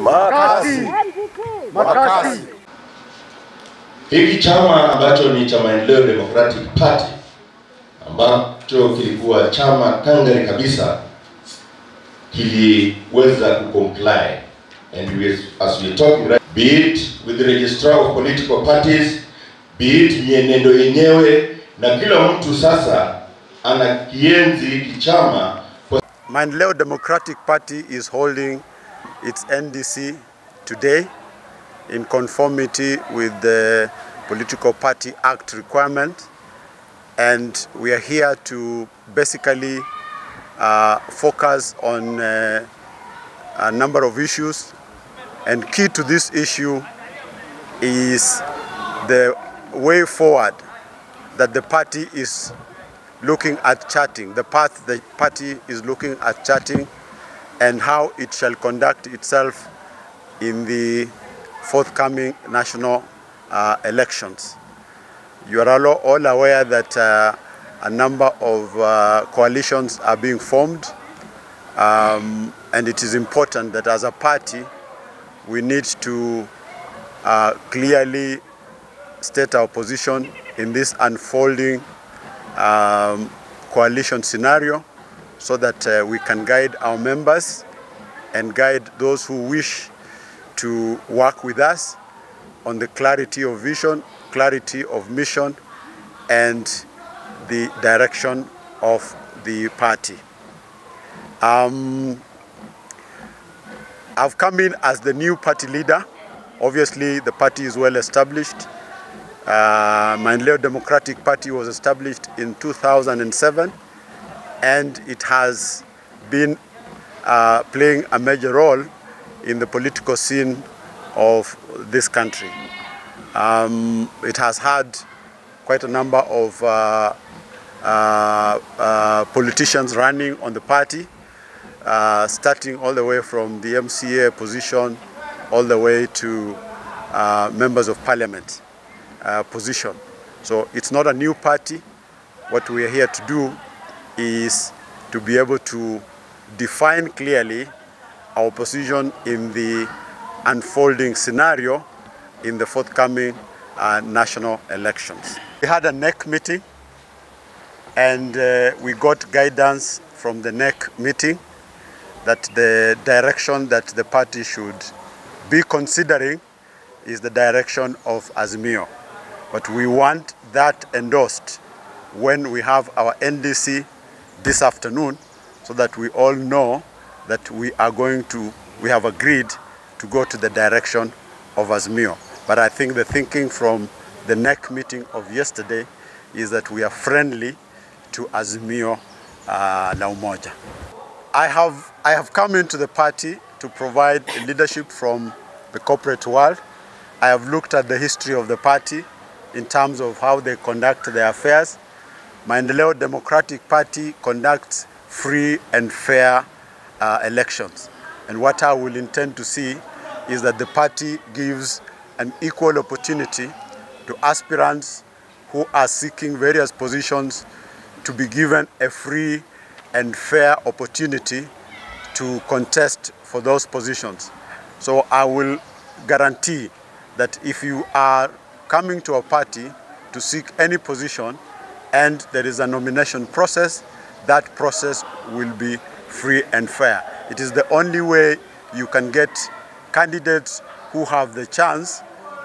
Makasi. Hiki chama ambacho ni cha Maendeleo Democratic Party ambacho kilikuwa chama kangari kabisa kiliweza kucomply, and as we talking right, be it with the registrar of political parties, be it mienendo yenyewe, na kila mtu sasa anakienzi kichama. Maendeleo Democratic Party is holding its NDC today in conformity with the Political Party Act requirement, and we are here to basically focus on a number of issues, and key to this issue is the way forward that the party is looking at charting, the path the party is looking at charting, and how it shall conduct itself in the forthcoming national elections. You are all aware that a number of coalitions are being formed, and it is important that as a party we need to clearly state our position in this unfolding coalition scenario, so that we can guide our members and guide those who wish to work with us on the clarity of vision, clarity of mission, and the direction of the party. I've come in as the new party leader. Obviously, the party is well established. Maendeleo Democratic Party was established in 2007, and it has been playing a major role in the political scene of this country. It has had quite a number of politicians running on the party, starting all the way from the MCA position all the way to members of parliament position. So it's not a new party. What we are here to do is to be able to define clearly our position in the unfolding scenario in the forthcoming national elections. We had a NEC meeting, and we got guidance from the NEC meeting that the direction that the party should be considering is the direction of Azimio. But we want that endorsed when we have our NDC this afternoon, so that we all know that we have agreed to go to the direction of Azimio. But I think the thinking from the NEC meeting of yesterday is that we are friendly to Azimio La Umoja. I have come into the party to provide leadership from the corporate world. I have looked at the history of the party in terms of how they conduct their affairs. Maendeleo Democratic Party conducts free and fair elections. And what I will intend to see is that the party gives an equal opportunity to aspirants who are seeking various positions to be given a free and fair opportunity to contest for those positions. So I will guarantee that if you are coming to a party to seek any position and there is a nomination process, that process will be free and fair. It is the only way you can get candidates who have the chance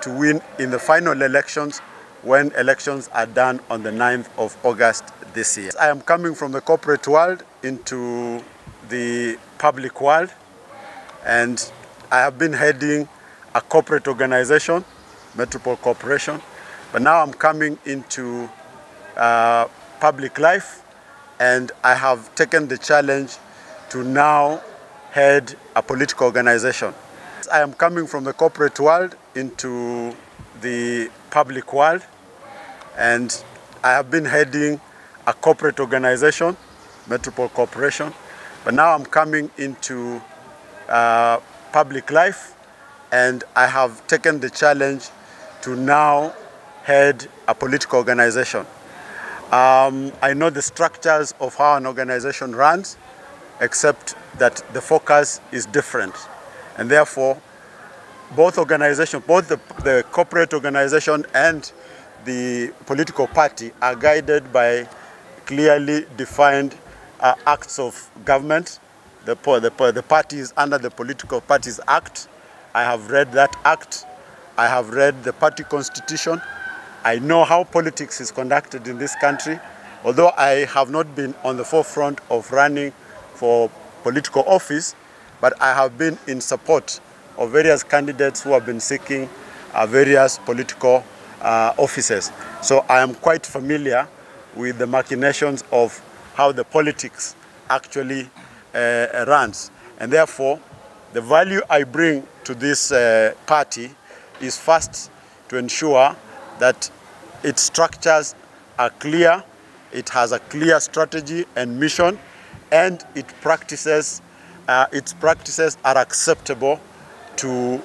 to win in the final elections when elections are done on the 9th of August this year. I am coming from the corporate world into the public world, and I have been heading a corporate organization, Metropole Corporation, but now I'm coming into public life, and I have taken the challenge to now head a political organization. I am coming from the corporate world into the public world, and I have been heading a corporate organization, Metropole Corporation, but now I'm coming into public life, and I have taken the challenge to now head a political organization. I know the structures of how an organization runs, except that the focus is different. And therefore, both organizations, both the corporate organization and the political party are guided by clearly defined acts of government. The party is under the Political Parties Act. I have read that act. I have read the party constitution. I know how politics is conducted in this country. Although I have not been on the forefront of running for political office, but I have been in support of various candidates who have been seeking various political offices. So I am quite familiar with the machinations of how the politics actually runs. And therefore, the value I bring to this party is first to ensure that its structures are clear, it has a clear strategy and mission, and its practices are acceptable to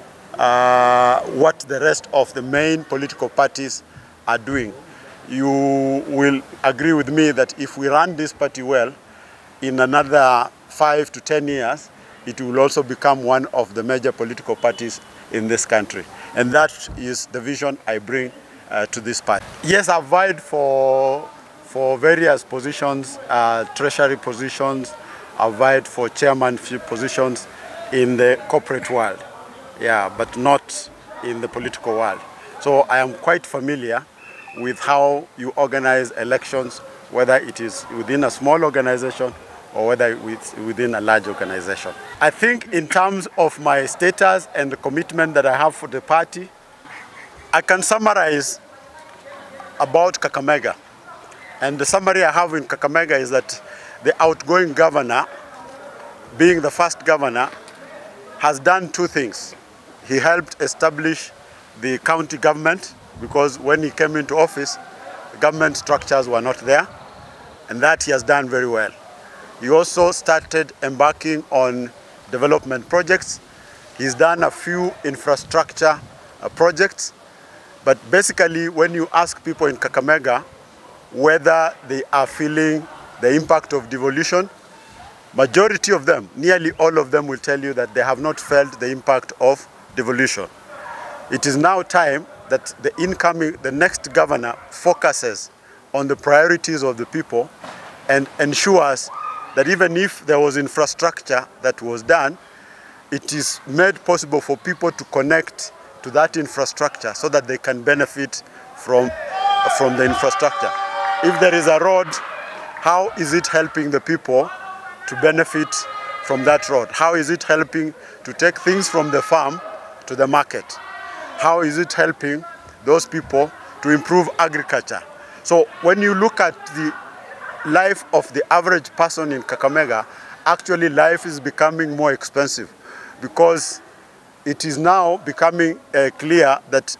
what the rest of the main political parties are doing. You will agree with me that if we run this party well, in another 5 to 10 years, it will also become one of the major political parties in this country. And that is the vision I bring to this party. Yes, I've vied for various positions, treasury positions. I've vied for chairmanship positions in the corporate world, yeah, but not in the political world. So I am quite familiar with how you organize elections, whether it is within a small organization or whether it's within a large organization. I think in terms of my status and the commitment that I have for the party, I can summarize about Kakamega. And the summary I have in Kakamega is that the outgoing governor, being the first governor, has done two things. He helped establish the county government, because when he came into office, the government structures were not there, and that he has done very well. He also started embarking on development projects. He's done a few infrastructure projects, but basically when you ask people in Kakamega whether they are feeling the impact of devolution, majority of them, nearly all of them, will tell you that they have not felt the impact of devolution. It is now time that the next governor focuses on the priorities of the people and ensures that even if there was infrastructure that was done, it is made possible for people to connect to that infrastructure so that they can benefit from the infrastructure. If there is a road, how is it helping the people to benefit from that road? How is it helping to take things from the farm to the market? How is it helping those people to improve agriculture? So when you look at the life of the average person in Kakamega, actually life is becoming more expensive, because it is now becoming clear that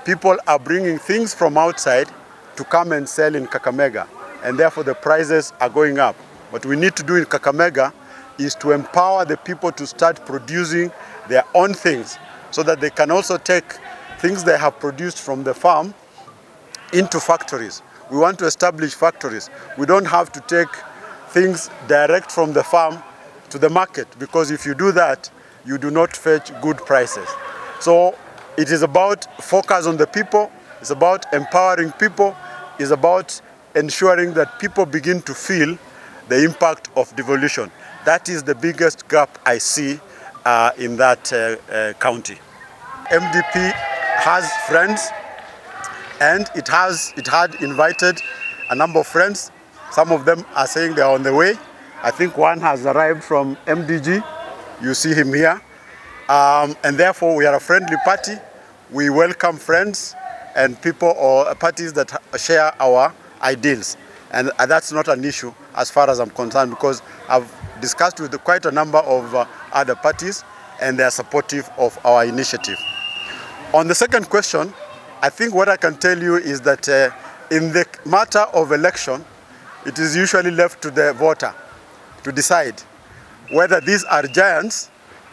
people are bringing things from outside to come and sell in Kakamega, and therefore the prices are going up. What we need to do in Kakamega is to empower the people to start producing their own things, so that they can also take things they have produced from the farm into factories. We want to establish factories. We don't have to take things direct from the farm to the market, because if you do that, you do not fetch good prices. So it is about focus on the people, it's about empowering people, it's about ensuring that people begin to feel the impact of devolution. That is the biggest gap I see in that county. MDP has friends, and it had invited a number of friends. Some of them are saying they are on the way. I think one has arrived from MDG. You see him here. And therefore we are a friendly party. We welcome friends and people or parties that share our ideals. And that's not an issue as far as I'm concerned, because I've discussed with quite a number of other parties, and they are supportive of our initiative. On the second question, I think what I can tell you is that in the matter of election, it is usually left to the voter to decide whether these are giants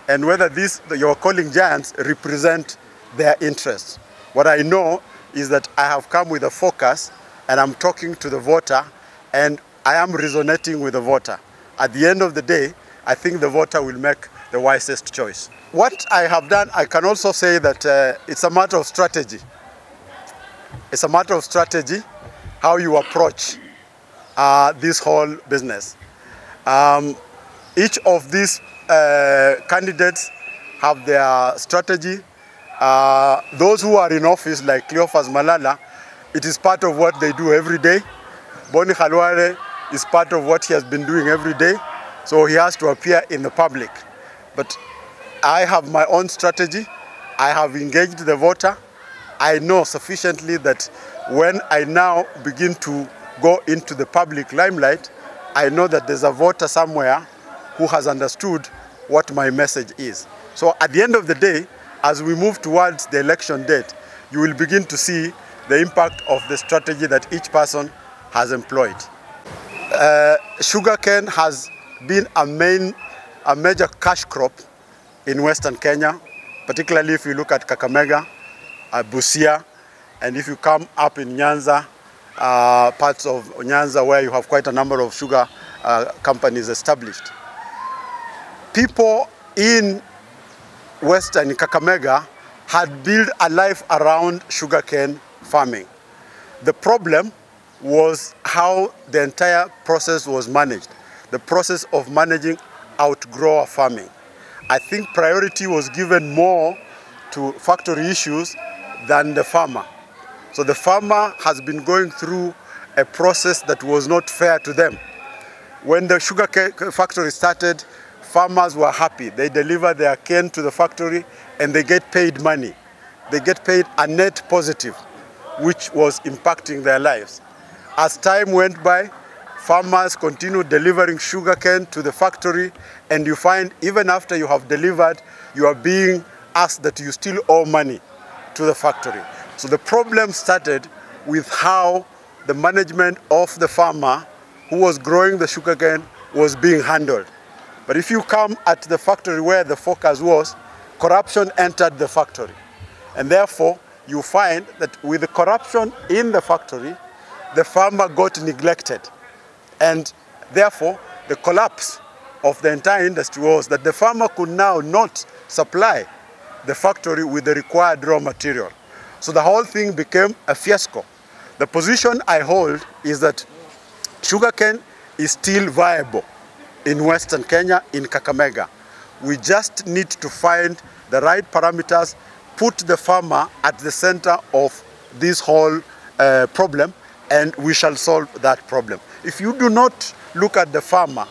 and whether these you're calling giants represent their interests. What I know is that I have come with a focus, and I'm talking to the voter, and I am resonating with the voter. At the end of the day, I think the voter will make the wisest choice. What I have done, I can also say that it's a matter of strategy. It's a matter of strategy, how you approach this whole business. Each of these candidates have their strategy. Those who are in office, like Cleophas Malala, it is part of what they do every day. Boni Khalwale is part of what he has been doing every day, so he has to appear in the public. But I have my own strategy. I have engaged the voter. I know sufficiently that when I now begin to go into the public limelight, I know that there's a voter somewhere who has understood what my message is. So at the end of the day, as we move towards the election date, you will begin to see the impact of the strategy that each person has employed. Sugarcane has been a major cash crop in Western Kenya, particularly if you look at Kakamega, Busia, and if you come up in Nyanza, parts of Nyanza where you have quite a number of sugar companies established. People in Western Kakamega had built a life around sugarcane farming. The problem was how the entire process was managed, the process of managing outgrower farming. I think priority was given more to factory issues than the farmer. So the farmer has been going through a process that was not fair to them. When the sugar factory started, farmers were happy. They deliver their cane to the factory and they get paid money. They get paid a net positive, which was impacting their lives. As time went by, farmers continued delivering sugarcane to the factory, and you find even after you have delivered, you are being asked that you still owe money to the factory. So the problem started with how the management of the farmer who was growing the sugarcane was being handled. But if you come at the factory where the focus was, corruption entered the factory. And therefore, you find that with the corruption in the factory, the farmer got neglected. And therefore, the collapse of the entire industry was that the farmer could now not supply the factory with the required raw material. So the whole thing became a fiasco. The position I hold is that sugarcane is still viable in Western Kenya, in Kakamega. We just need to find the right parameters, put the farmer at the center of this whole problem, and we shall solve that problem. If you do not look at the farmer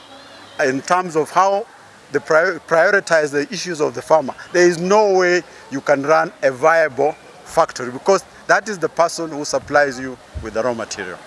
in terms of how they prioritize the issues of the farmer, there is no way you can run a viable factory, because that is the person who supplies you with the raw material.